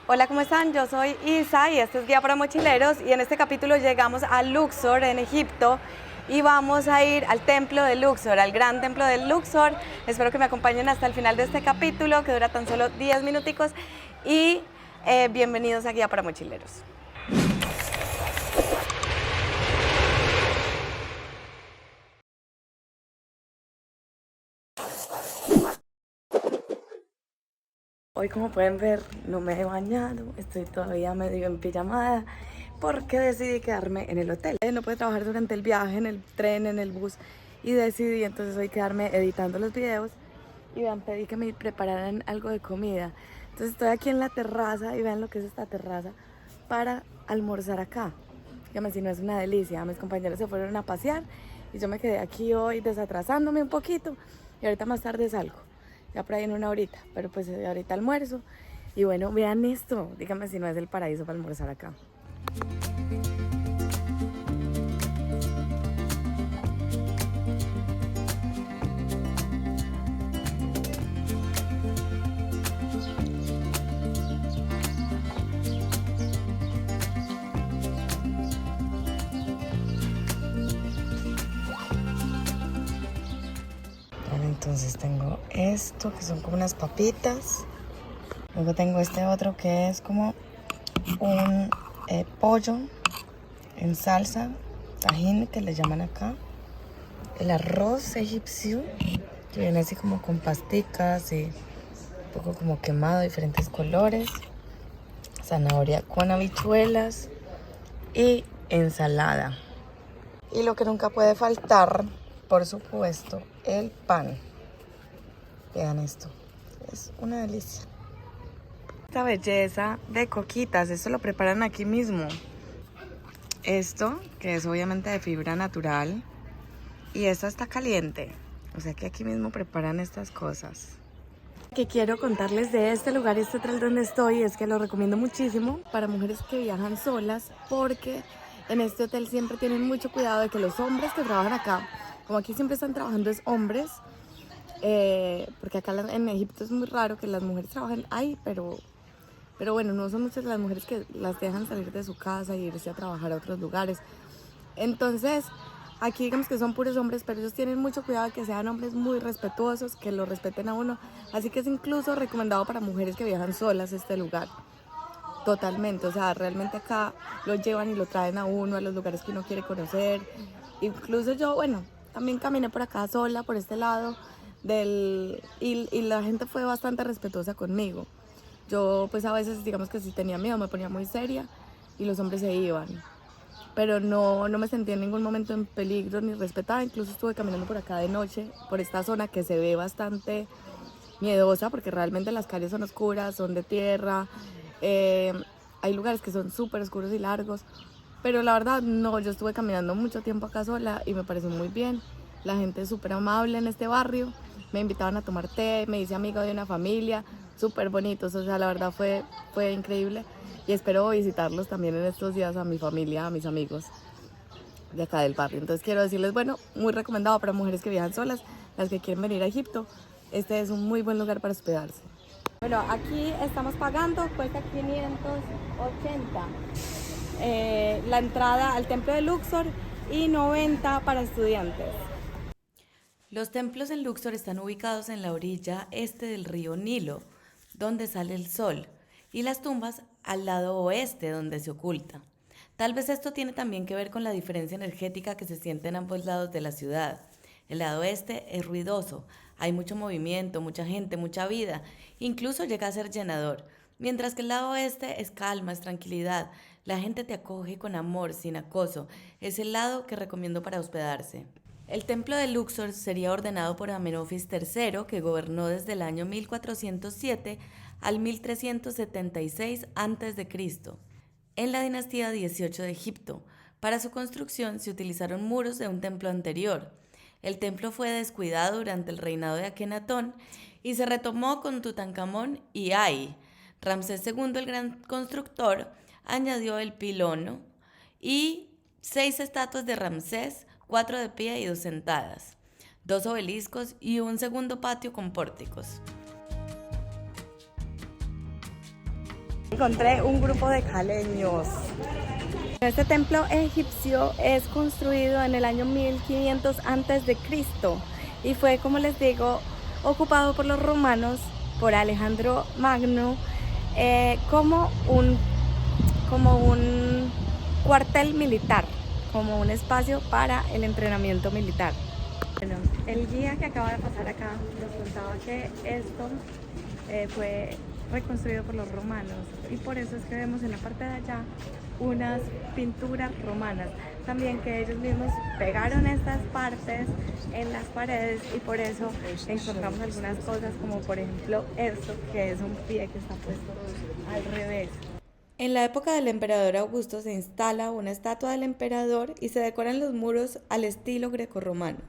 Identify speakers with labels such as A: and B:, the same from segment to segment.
A: Hola, ¿cómo están? Yo soy Isa y este es Guía para Mochileros y en este capítulo llegamos a Luxor en Egipto y vamos a ir al templo de Luxor, al gran templo de Luxor. Espero que me acompañen hasta el final de este capítulo que dura tan solo 10 minuticos y bienvenidos a Guía para Mochileros. Hoy, como pueden ver, no me he bañado, estoy todavía medio en pijamada porque decidí quedarme en el hotel. No pude trabajar durante el viaje, en el tren, en el bus y decidí entonces hoy quedarme editando los videos y vean, pedí que me prepararan algo de comida. Entonces estoy aquí en la terraza y vean lo que es esta terraza para almorzar acá. Dígame si no es una delicia. Mis compañeros se fueron a pasear y yo me quedé aquí hoy desatrasándome un poquito y ahorita más tarde salgo. Ya por ahí en una horita, pero pues ahorita almuerzo. Y bueno, vean esto, díganme si no es el paraíso para almorzar acá. Bueno, entonces tengo esto, que son como unas papitas. Luego tengo este otro que es como un pollo en salsa, tajín que le llaman acá. El arroz egipcio, que viene así como con pasticas y un poco como quemado, diferentes colores. Zanahoria con habichuelas y ensalada. Y lo que nunca puede faltar, por supuesto, el pan. Vean esto, es una delicia. Esta belleza de coquitas, esto lo preparan aquí mismo. Esto, que es obviamente de fibra natural, y esta está caliente, o sea que aquí mismo preparan estas cosas. Lo que quiero contarles de este lugar, este hotel donde estoy, es que lo recomiendo muchísimo para mujeres que viajan solas, porque en este hotel siempre tienen mucho cuidado de que los hombres que trabajan acá, como aquí siempre están trabajando es hombres, porque acá en Egipto es muy raro que las mujeres trabajen ahí, pero bueno, no son muchas las mujeres que las dejan salir de su casa y irse a trabajar a otros lugares. Entonces, aquí digamos que son puros hombres, pero ellos tienen mucho cuidado de que sean hombres muy respetuosos, que lo respeten a uno. Así que es incluso recomendado para mujeres que viajan solas este lugar. Totalmente, o sea, realmente acá lo llevan y lo traen a uno a los lugares que uno quiere conocer. Incluso yo, bueno, también caminé por acá sola, por este lado, y la gente fue bastante respetuosa conmigo. Yo pues a veces digamos que si tenía miedo me ponía muy seria y los hombres se iban. Pero no me sentí en ningún momento en peligro ni respetada. Incluso estuve caminando por acá de noche, por esta zona que se ve bastante miedosa porque realmente las calles son oscuras, son de tierra. Hay lugares que son súper oscuros y largos. Pero la verdad no, yo estuve caminando mucho tiempo acá sola y me pareció muy bien. La gente es súper amable en este barrio. Me invitaban a tomar té, me hice amiga de una familia, súper bonitos. O sea, la verdad fue increíble. Y espero visitarlos también en estos días a mi familia, a mis amigos de acá del barrio. Entonces quiero decirles, bueno, muy recomendado para mujeres que viajan solas, las que quieren venir a Egipto. Este es un muy buen lugar para hospedarse. Bueno, aquí estamos pagando, cuesta 580 la entrada al templo de Luxor y 90 para estudiantes. Los templos en Luxor están ubicados en la orilla este del río Nilo, donde sale el sol, y las tumbas al lado oeste, donde se oculta. Tal vez esto tiene también que ver con la diferencia energética que se siente en ambos lados de la ciudad. El lado este es ruidoso, hay mucho movimiento, mucha gente, mucha vida, incluso llega a ser llenador, mientras que el lado oeste es calma, es tranquilidad, la gente te acoge con amor, sin acoso, es el lado que recomiendo para hospedarse. El templo de Luxor sería ordenado por Amenofis III, que gobernó desde el año 1407 al 1376 a.C., en la dinastía 18 de Egipto. Para su construcción se utilizaron muros de un templo anterior. El templo fue descuidado durante el reinado de Akenatón y se retomó con Tutankamón y Ay. Ramsés II, el gran constructor, añadió el pilono y 6 estatuas de Ramsés, 4 de pie y 2 sentadas, 2 obeliscos y un segundo patio con pórticos. Encontré un grupo de caleños. Este templo egipcio es construido en el año 1500 a.C. y fue, como les digo, ocupado por los romanos, por Alejandro Magno, como un cuartel militar, como un espacio para el entrenamiento militar. Bueno, el guía que acaba de pasar acá nos contaba que esto fue reconstruido por los romanos y por eso es que vemos en la parte de allá unas pinturas romanas, también que ellos mismos pegaron estas partes en las paredes y por eso encontramos algunas cosas como por ejemplo esto, que es un pie que está puesto al revés. En la época del emperador Augusto se instala una estatua del emperador y se decoran los muros al estilo grecorromano.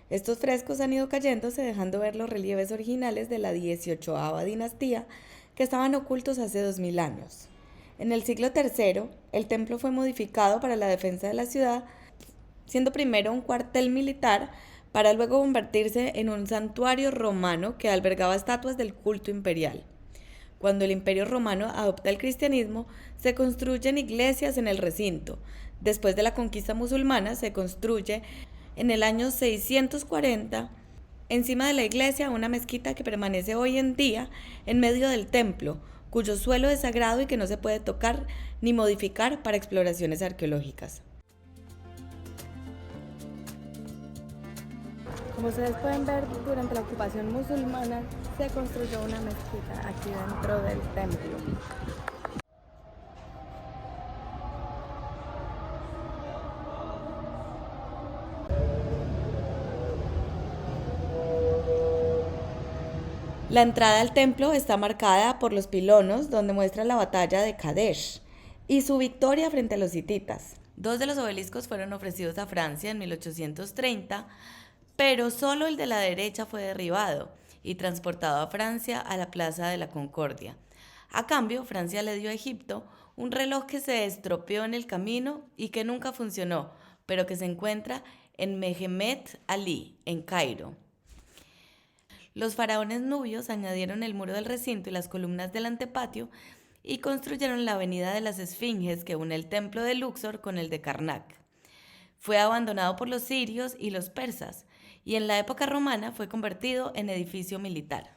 A: Estos frescos han ido cayéndose, dejando ver los relieves originales de la 18ª dinastía que estaban ocultos hace 2000 años. En el siglo III, el templo fue modificado para la defensa de la ciudad, siendo primero un cuartel militar para luego convertirse en un santuario romano que albergaba estatuas del culto imperial. Cuando el Imperio Romano adopta el cristianismo, se construyen iglesias en el recinto. Después de la conquista musulmana, se construye en el año 640, encima de la iglesia, una mezquita que permanece hoy en día en medio del templo, cuyo suelo es sagrado y que no se puede tocar ni modificar para exploraciones arqueológicas. Como ustedes pueden ver, durante la ocupación musulmana se construyó una mezquita aquí dentro del templo. La entrada al templo está marcada por los pilonos, donde muestra la batalla de Kadesh y su victoria frente a los hititas. 2 de los obeliscos fueron ofrecidos a Francia en 1830, pero solo el de la derecha fue derribado y transportado a Francia a la Plaza de la Concordia. A cambio, Francia le dio a Egipto un reloj que se estropeó en el camino y que nunca funcionó, pero que se encuentra en Mehemet Ali, en Cairo. Los faraones nubios añadieron el muro del recinto y las columnas del antepatio y construyeron la avenida de las Esfinges que une el templo de Luxor con el de Karnak. Fue abandonado por los sirios y los persas y en la época romana fue convertido en edificio militar.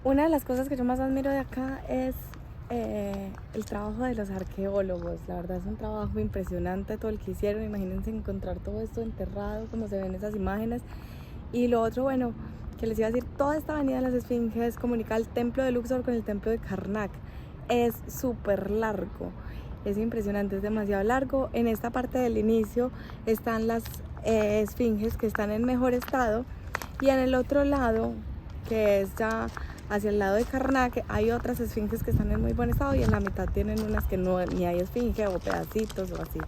A: Una de las cosas que yo más admiro de acá es el trabajo de los arqueólogos. La verdad es un trabajo impresionante todo el que hicieron. Imagínense encontrar todo esto enterrado como se ven en esas imágenes. Y lo otro, bueno, que les iba a decir, toda esta avenida de las Esfinges comunica el templo de Luxor con el templo de Karnak. Es súper largo, es impresionante, es demasiado largo. En esta parte del inicio están las esfinges que están en mejor estado y en el otro lado, que es ya hacia el lado de Karnak, hay otras esfinges que están en muy buen estado y en la mitad tienen unas que no, ni hay esfinge o pedacitos o así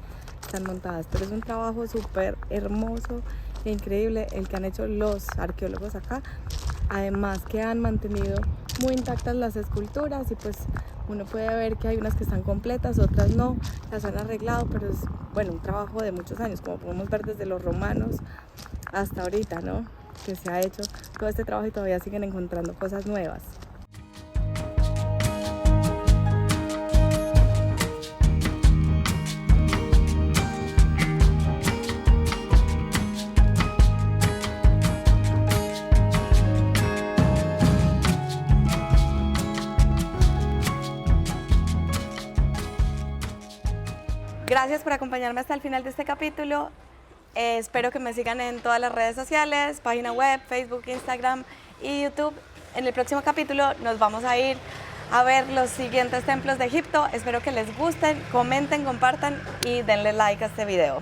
A: están montadas, pero es un trabajo súper hermoso e increíble el que han hecho los arqueólogos acá, además que han mantenido muy intactas las esculturas y pues uno puede ver que hay unas que están completas, otras no, las han arreglado, pero es bueno, un trabajo de muchos años, como podemos ver desde los romanos hasta ahorita, ¿no? Que se ha hecho todo este trabajo y todavía siguen encontrando cosas nuevas. Gracias por acompañarme hasta el final de este capítulo. Espero que me sigan en todas las redes sociales, página web, Facebook, Instagram y YouTube. En el próximo capítulo nos vamos a ir a ver los siguientes templos de Egipto. Espero que les gusten, comenten, compartan y denle like a este video.